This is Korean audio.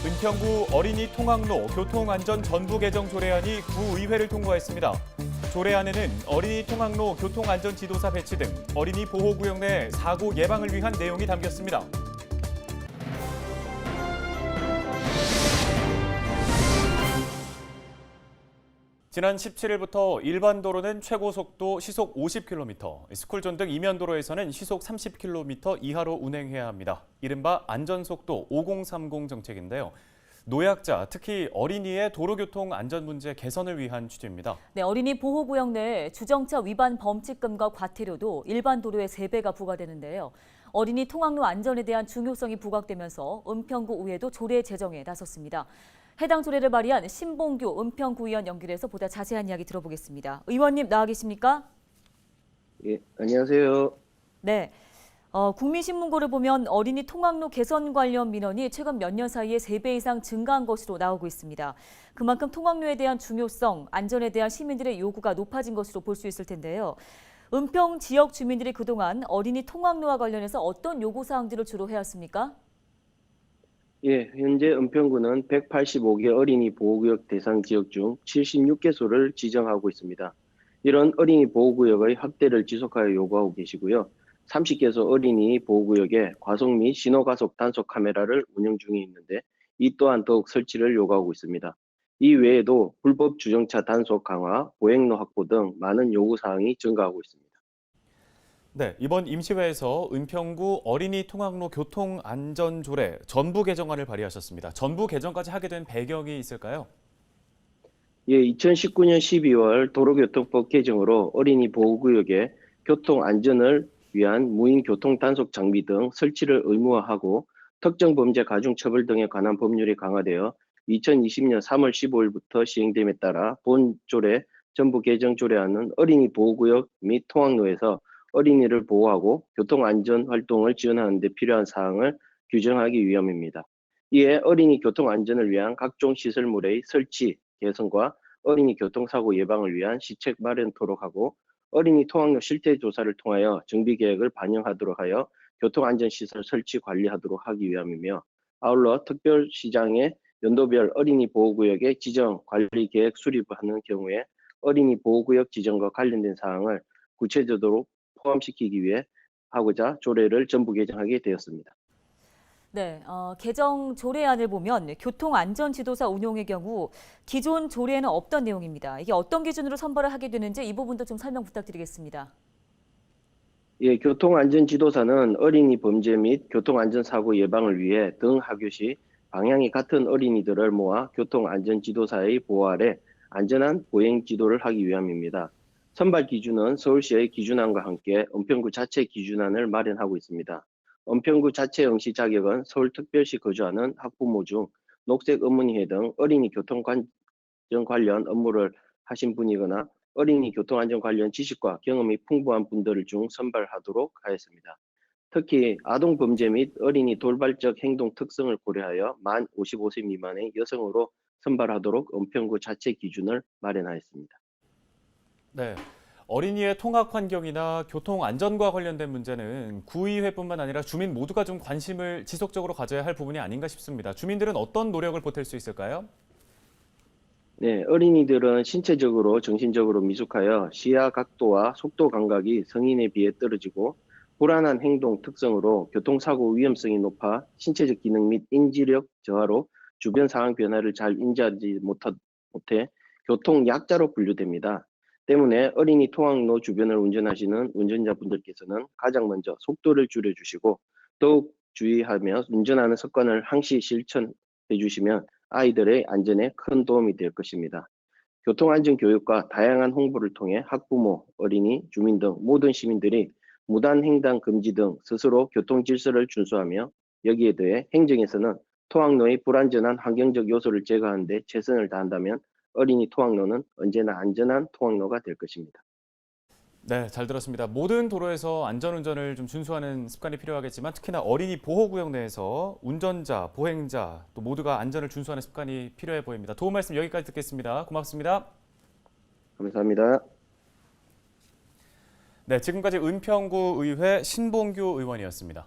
은평구 어린이 통학로 교통안전 전부 개정 조례안이 구의회를 통과했습니다. 조례안에는 어린이 통학로 교통안전 지도사 배치 등 어린이 보호구역 내 사고 예방을 위한 내용이 담겼습니다. 지난 17일부터 일반 도로는 최고 속도 시속 50km, 스쿨존 등 이면도로에서는 시속 30km 이하로 운행해야 합니다. 이른바 안전속도 5030 정책인데요. 노약자, 특히 어린이의 도로교통 안전 문제 개선을 위한 취지입니다. 네, 어린이 보호구역 내 주정차 위반 범칙금과 과태료도 일반 도로의 3배가 부과되는데요. 어린이 통학로 안전에 대한 중요성이 부각되면서 은평구 의회도 조례 제정에 나섰습니다. 해당 조례를 발의한 신봉규 은평구의원 연결해서 보다 자세한 이야기 들어보겠습니다. 의원님 나와 계십니까? 예, 안녕하세요. 네. 국민신문고를 보면 어린이 통학로 개선 관련 민원이 최근 몇 년 사이에 3배 이상 증가한 것으로 나오고 있습니다. 그만큼 통학로에 대한 중요성, 안전에 대한 시민들의 요구가 높아진 것으로 볼 수 있을 텐데요. 은평 지역 주민들이 그동안 어린이 통학로와 관련해서 어떤 요구사항들을 주로 해왔습니까? 예, 현재 은평구는 185개 어린이 보호구역 대상 지역 중 76개소를 지정하고 있습니다. 이런 어린이 보호구역의 확대를 지속하여 요구하고 계시고요. 30개소 어린이 보호구역에 과속 및 신호가속 단속 카메라를 운영 중에 있는데 이 또한 더욱 설치를 요구하고 있습니다. 이 외에도 불법 주정차 단속 강화, 보행로 확보 등 많은 요구사항이 증가하고 있습니다. 네, 이번 임시회에서 은평구 어린이 통학로 교통안전조례 전부 개정안을 발의하셨습니다. 전부 개정까지 하게 된 배경이 있을까요? 예, 2019년 12월 도로교통법 개정으로 어린이 보호구역에 교통안전을 위한 무인 교통 단속 장비 등 설치를 의무화하고 특정 범죄 가중처벌 등에 관한 법률이 강화되어 2020년 3월 15일부터 시행됨에 따라 본 조례 전부 개정 조례안은 어린이 보호구역 및 통학로에서 어린이를 보호하고 교통안전 활동을 지원하는 데 필요한 사항을 규정하기 위함입니다. 이에 어린이 교통안전을 위한 각종 시설물의 설치, 개선과 어린이 교통사고 예방을 위한 시책 마련토록 하고 어린이 통학로 실태조사를 통하여 정비계획을 반영하도록 하여 교통안전시설 설치 관리하도록 하기 위함이며 아울러 특별시장의 연도별 어린이 보호구역의 지정 관리계획 수립하는 경우에 어린이 보호구역 지정과 관련된 사항을 구체적으로 포함시키기 위해 하고자 조례를 전부 개정하게 되었습니다. 네, 개정 조례안을 보면 교통안전지도사 운용의 경우 기존 조례에는 없던 내용입니다. 이게 어떤 기준으로 선발을 하게 되는지 이 부분도 좀 설명 부탁드리겠습니다. 예, 교통안전지도사는 어린이 범죄 및 교통안전사고 예방을 위해 등 하교 시 방향이 같은 어린이들을 모아 교통안전지도사의 보호 아래 안전한 보행 지도를 하기 위함입니다. 선발 기준은 서울시의 기준안과 함께 은평구 자체 기준안을 마련하고 있습니다. 은평구 자체 응시 자격은 서울특별시 거주하는 학부모 중 녹색 어머니회 등 어린이 교통안전 관련 업무를 하신 분이거나 어린이 교통안전 관련 지식과 경험이 풍부한 분들을 중 선발하도록 하였습니다. 특히 아동범죄 및 어린이 돌발적 행동 특성을 고려하여 만 55세 미만의 여성으로 선발하도록 은평구 자체 기준을 마련하였습니다. 네, 어린이의 통학 환경이나 교통 안전과 관련된 문제는 구의회뿐만 아니라 주민 모두가 좀 관심을 지속적으로 가져야 할 부분이 아닌가 싶습니다. 주민들은 어떤 노력을 보탤 수 있을까요? 네, 어린이들은 신체적으로, 정신적으로 미숙하여 시야 각도와 속도 감각이 성인에 비해 떨어지고 불안한 행동 특성으로 교통사고 위험성이 높아 신체적 기능 및 인지력 저하로 주변 상황 변화를 잘 인지하지 못해 교통약자로 분류됩니다. 때문에 어린이 통학로 주변을 운전하시는 운전자분들께서는 가장 먼저 속도를 줄여주시고 더욱 주의하며 운전하는 습관을 항시 실천해 주시면 아이들의 안전에 큰 도움이 될 것입니다. 교통안전교육과 다양한 홍보를 통해 학부모, 어린이, 주민 등 모든 시민들이 무단횡단 금지 등 스스로 교통질서를 준수하며 여기에 더해 행정에서는 통학로의 불안전한 환경적 요소를 제거하는 데 최선을 다한다면 어린이 통학로는 언제나 안전한 통학로가 될 것입니다. 네, 잘 들었습니다. 모든 도로에서 안전운전을 좀 준수하는 습관이 필요하겠지만 특히나 어린이 보호구역 내에서 운전자, 보행자 또 모두가 안전을 준수하는 습관이 필요해 보입니다. 도움 말씀 여기까지 듣겠습니다. 고맙습니다. 감사합니다. 네, 지금까지 은평구 의회 신봉규 의원이었습니다.